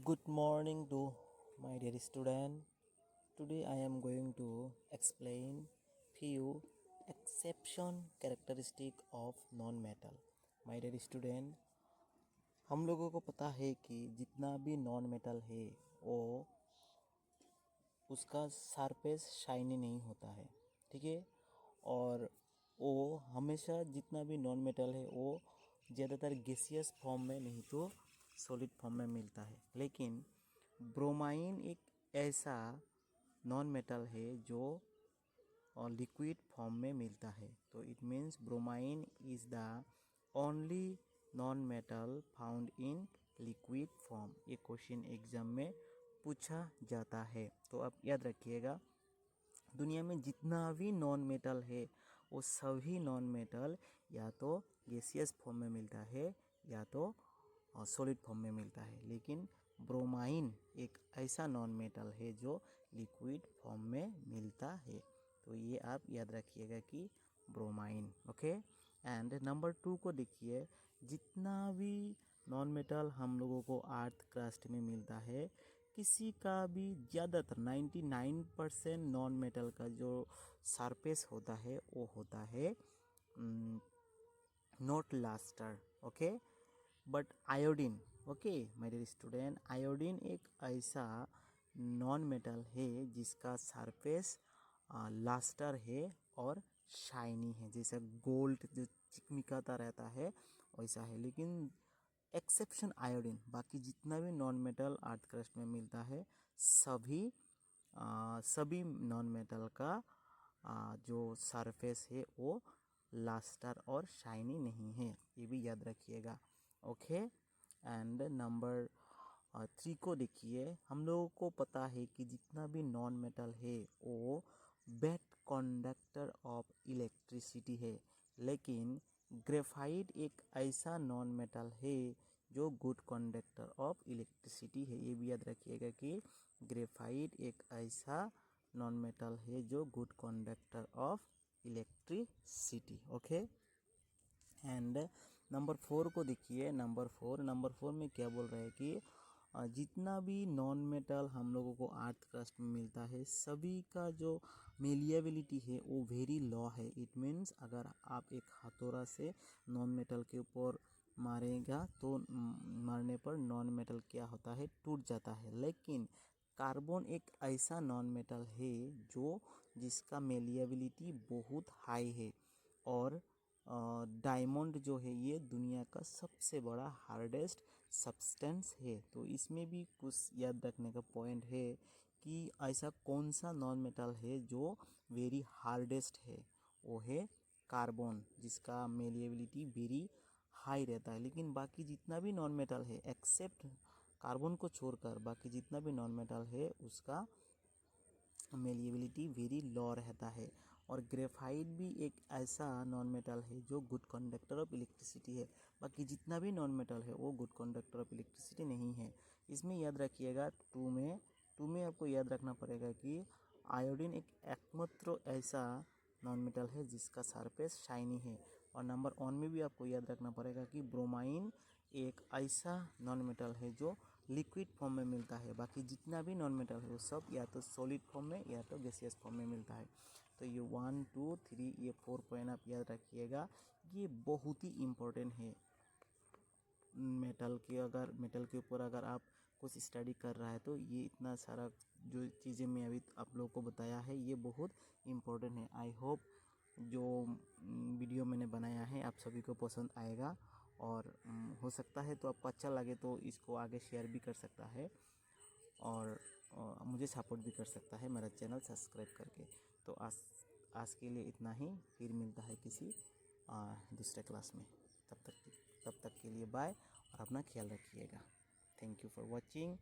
Good morning to my dear student. Today I am going to explain few exception characteristic of non-metal. My dear student, हम लोगों को पता है कि जितना भी नॉन मेटल है वो उसका सरफेस शाइनी नहीं होता है, ठीक है। और वो हमेशा जितना भी नॉन मेटल है वो ज़्यादातर गैसियस फॉर्म में नहीं तो सॉलिड फॉर्म में मिलता है। लेकिन ब्रोमाइन एक ऐसा नॉन मेटल है जो लिक्विड फॉर्म में मिलता है। तो it means bromine is the only non metal found in liquid form. ये क्वेश्चन एग्जाम में पूछा जाता है। तो आप याद रखिएगा, दुनिया में जितना भी नॉन मेटल है वो सभी नॉन मेटल या तो गैसियस फॉर्म में मिलता है या तो सॉलिड फॉर्म में मिलता है। लेकिन ब्रोमाइन एक ऐसा नॉन मेटल है जो लिक्विड फॉर्म में मिलता है। तो ये आप याद रखिएगा कि ब्रोमाइन, ओके। एंड नंबर 2 को देखिए, जितना भी नॉन मेटल हम लोगों को अर्थ क्रस्ट में मिलता है, किसी का भी ज़्यादातर 99% नॉन मेटल का जो सरफेस होता है वो होता है not lustre, okay. But iodine, okay my dear student, iodine एक ऐसा नॉन मेटल है जिसका सरफेस लास्टर है और शाइनी है, जैसा गोल्ड जो चिकमिकाता रहता है वैसा है। लेकिन एक्सेप्शन आयोडीन, बाकी जितना भी नॉन मेटल अर्थ क्रस्ट में मिलता है सभी नॉन मेटल का जो सरफेस है वो लास्टर और शाइनी नहीं है, ये भी याद रखिएगा, ओके। एंड नंबर 3 को देखिए, हम लोगों को पता है कि जितना भी नॉन मेटल है वो बैड कंडक्टर ऑफ इलेक्ट्रिसिटी है। लेकिन ग्रेफाइट एक ऐसा नॉन मेटल है जो गुड कंडक्टर ऑफ इलेक्ट्रिसिटी है। ये भी याद रखिएगा कि ग्रेफाइट एक ऐसा नॉन मेटल है जो good conductor of electricity, okay. And number 4 को देखिए, नंबर फोर में क्या बोल रहा है कि जितना भी नॉन मेटल हम लोगों को अर्थ क्रस्ट में मिलता है सभी का जो मेलिएबिलिटी है वो वेरी लो है। इट मीन्स अगर आप एक हथौड़ा से नॉन मेटल के ऊपर मारेगा तो मारने पर नॉन मेटल क्या होता है, टूट जाता है। लेकिन कार्बन एक ऐसा नॉन मेटल है जो जिसका मेलिएबिलिटी बहुत हाई है। और डायमंड जो है ये दुनिया का सबसे बड़ा हार्डेस्ट सब्सटेंस है। तो इसमें भी कुछ याद रखने का पॉइंट है कि ऐसा कौन सा नॉन मेटल है जो वेरी हार्डेस्ट है, वो है कार्बन, जिसका मेलिएबिलिटी वेरी हाई रहता है। लेकिन बाकी जितना भी नॉन मेटल है एक्सेप्ट कार्बन को छोड़कर बाकी जितना भी नॉन मेटल है उसका मेलिएबिलिटी वेरी लो रहता है। और ग्रेफाइट भी एक ऐसा नॉन मेटल है जो गुड कंडक्टर ऑफ इलेक्ट्रिसिटी है। बाकी जितना भी नॉन मेटल है वो गुड कंडक्टर ऑफ इलेक्ट्रिसिटी नहीं है। इसमें याद रखिएगा टू में आपको याद रखना पड़ेगा कि आयोडीन एक एकमात्र ऐसा नॉन मेटल है जिसका सरफेस शाइनी है। और नंबर 1 में भी आपको याद रखना पड़ेगा कि ब्रोमाइन एक ऐसा नॉन मेटल है जो लिक्विड फॉर्म में मिलता है। बाकी जितना भी नॉन मेटल है वो सब या तो सॉलिड फॉर्म में या तो गैसियस फॉर्म में मिलता है। तो ये 1 2 3 ये 4 पॉइंट आप याद रखिएगा, ये बहुत ही इम्पोर्टेंट है। मेटल के ऊपर अगर आप कुछ स्टडी कर रहा है तो ये इतना सारा जो चीज़ें मैं अभी आप लोगों को बताया है ये बहुत इम्पोर्टेंट है। आई होप जो वीडियो मैंने बनाया है आप सभी को पसंद आएगा। और हो सकता है तो आपको अच्छा लगे तो इसको आगे शेयर भी कर सकता है और मुझे सपोर्ट भी कर सकता है मेरा चैनल सब्सक्राइब करके। तो आज के लिए इतना ही, फिर मिलता है किसी दूसरे क्लास में। तब तक के लिए बाय और अपना ख्याल रखिएगा। Thank you for watching.